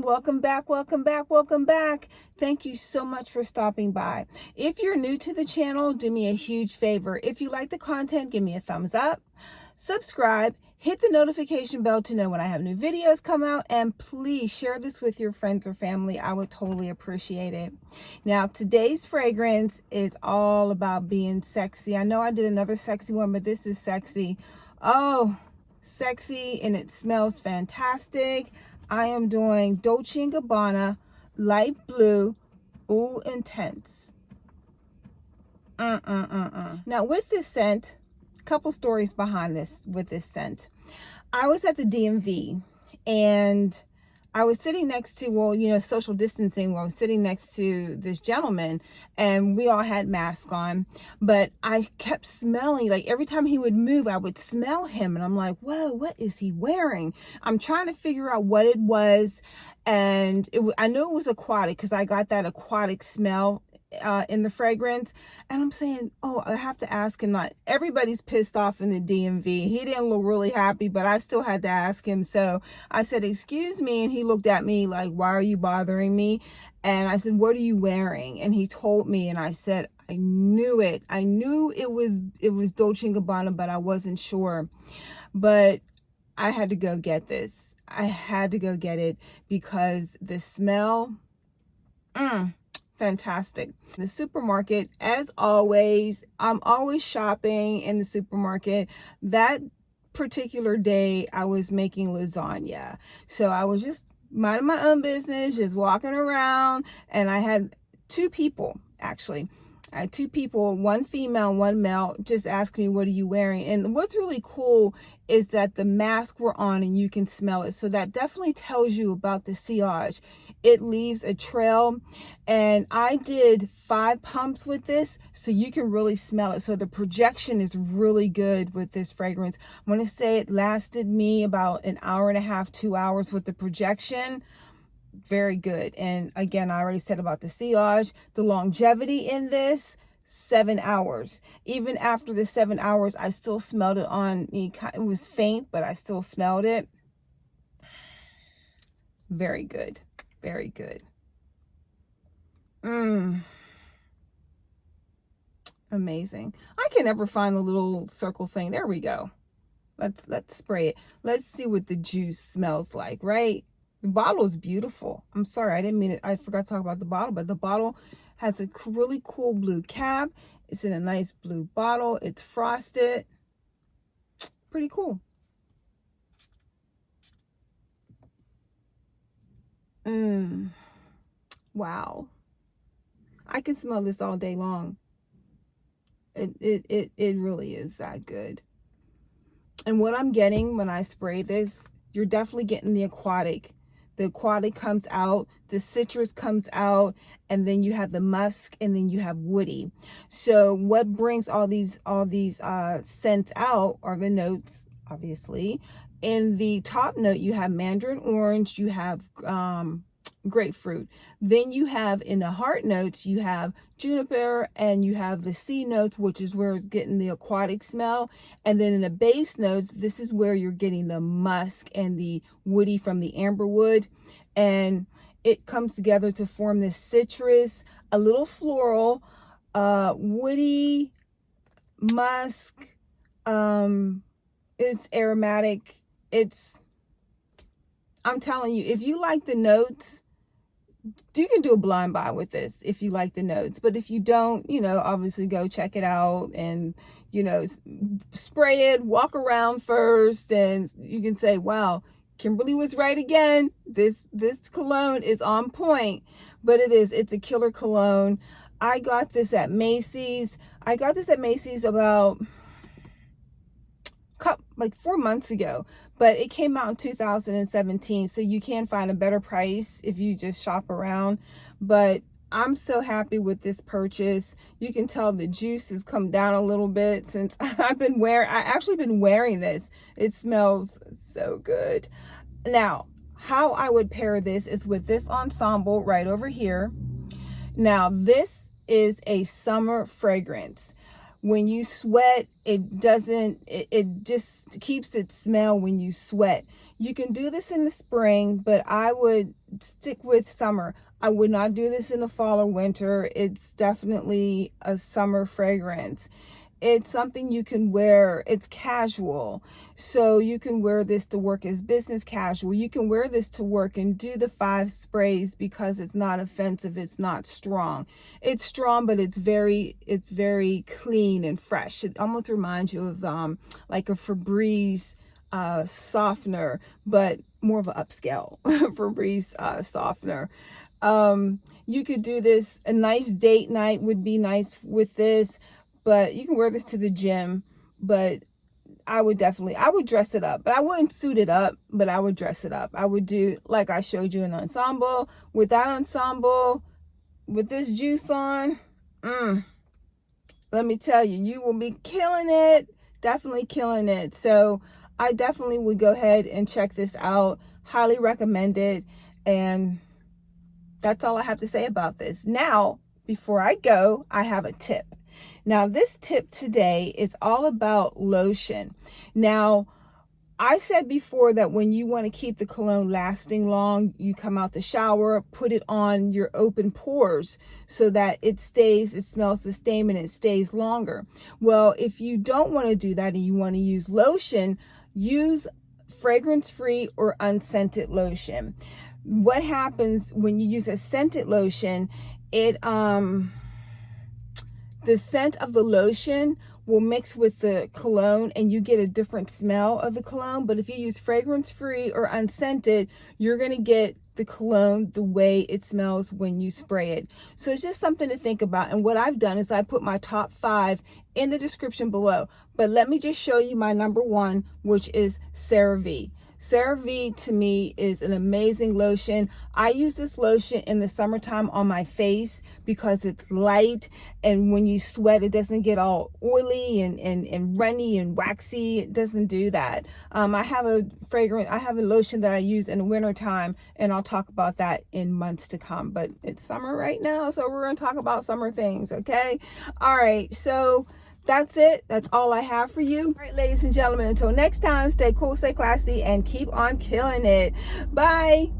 welcome back, welcome back, welcome back. Thank you so much for stopping by. If you're new to the channel, do me a huge favor. If you like the content, give me a thumbs up, subscribe, hit the notification bell to know when I have new videos come out, and please share this with your friends or family. I would totally appreciate it. Now, today's fragrance is all about being sexy. I know I did another sexy one, but this is sexy. Oh, sexy, and it smells fantastic. I am doing Dolce Gabbana Light Blue Eau Intense. Now with this scent, a couple stories behind this with this scent. I was at the DMV and I was sitting next to, well, you know, social distancing. I was sitting next to this gentleman and we all had masks on, but I kept smelling, like every time he would move, I would smell him. And I'm like, whoa, what is he wearing? I'm trying to figure out what it was. And I know it was aquatic because I got that aquatic smell in the fragrance, and I'm saying, oh, I have to ask him. Not everybody's pissed off in the DMV. He didn't look really happy, but I still had to ask him. So I said, excuse me, and he looked at me like, why are you bothering me? And I said, what are you wearing? And he told me, and I said, I knew it. I knew it was Dolce & Gabbana, but I wasn't sure. But I had to go get this. I had to go get it because the smell, fantastic. The supermarket, as always, I'm always shopping in the supermarket. That particular day I was making lasagna, so I was just minding my own business, just walking around, and I had two people, actually. I had two people, one female, one male, just ask me, what are you wearing? And what's really cool is that the masks were on and you can smell it. So that definitely tells you about the sillage. It leaves a trail. And I did 5 pumps with this, so you can really smell it. So the projection is really good with this fragrance. I'm going to say it lasted me about an hour and a half, 2 hours with the projection. Very good. And again, I already said about the sillage, the longevity in this, 7 hours. Even after the 7 hours, I still smelled it on me. It was faint, but I still smelled it. Very good. Very good. Amazing. I can never find the little circle thing. There we go. Let's spray it. Let's see what the juice smells like, right? The bottle is beautiful. I'm sorry, I didn't mean it. I forgot to talk about the bottle, but the bottle has a really cool blue cap. It's in a nice blue bottle. It's frosted. Pretty cool. Wow. I can smell this all day long. It really is that good. And what I'm getting when I spray this, you're definitely getting the aquatic. The aquatic comes out, the citrus comes out, and then you have the musk, and then you have woody. So what brings all these scents out are the notes, obviously. In the top note, you have mandarin orange, you have grapefruit. Then you have in the heart notes, you have juniper, and you have the C notes, which is where it's getting the aquatic smell. And then in the base notes, this is where you're getting the musk and the woody from the amberwood. And it comes together to form this citrus, a little floral, woody, musk. It's aromatic. I'm telling you, if you like the notes, you can do a blind buy with this if you like the notes. But if you don't, you know, obviously go check it out and, you know, spray it, walk around first, and you can say, wow, Kimberly was right again. This cologne is on point. But it's a killer cologne. I got this at Macy's. I got this at Macy's about like 4 months ago, but it came out in 2017, so you can find a better price if you just shop around. But I'm so happy with this purchase. You can tell the juice has come down a little bit since I actually been wearing this. It smells so good. Now, how I would pair this is with this ensemble right over here. Now, this is a summer fragrance. When you sweat, it just keeps its smell when you sweat. You can do this in the spring, but I would stick with summer. I would not do this in the fall or winter. It's definitely a summer fragrance. It's something you can wear. It's casual. So you can wear this to work as business casual. You can wear this to work and do the 5 sprays because it's not offensive. It's not strong. It's strong, but it's very clean and fresh. It almost reminds you of like a Febreze softener, but more of an upscale Febreze softener. You could do this. A nice date night would be nice with this, but you can wear this to the gym. But I would dress it up, but I wouldn't suit it up, but I would dress it up. I would do, like I showed you, an ensemble. With that ensemble, with this juice on, let me tell you, you will be killing it. Definitely killing it. So I definitely would go ahead and check this out. Highly recommend it. And that's all I have to say about this. Now, before I go, I have a tip. Now, this tip today is all about lotion. Now, I said before that when you want to keep the cologne lasting long, you come out the shower, put it on your open pores so that it smells the same and it stays longer. Well, if you don't want to do that and you want to use lotion, use fragrance-free or unscented lotion. What happens when you use a scented lotion, the scent of the lotion will mix with the cologne and you get a different smell of the cologne. But if you use fragrance-free or unscented, you're going to get the cologne the way it smells when you spray it. So it's just something to think about. And what I've done is I put my top 5 in the description below. But let me just show you my number 1, which is CeraVe. CeraVe to me is an amazing lotion. I use this lotion in the summertime on my face because it's light, and when you sweat, it doesn't get all oily and runny and waxy. It doesn't do that. I have a lotion that I use in the wintertime, and I'll talk about that in months to come. But it's summer right now, so we're going to talk about summer things, okay? All right, so that's it. That's all I have for you. All right, ladies and gentlemen, until next time, stay cool, stay classy, and keep on killing it. Bye.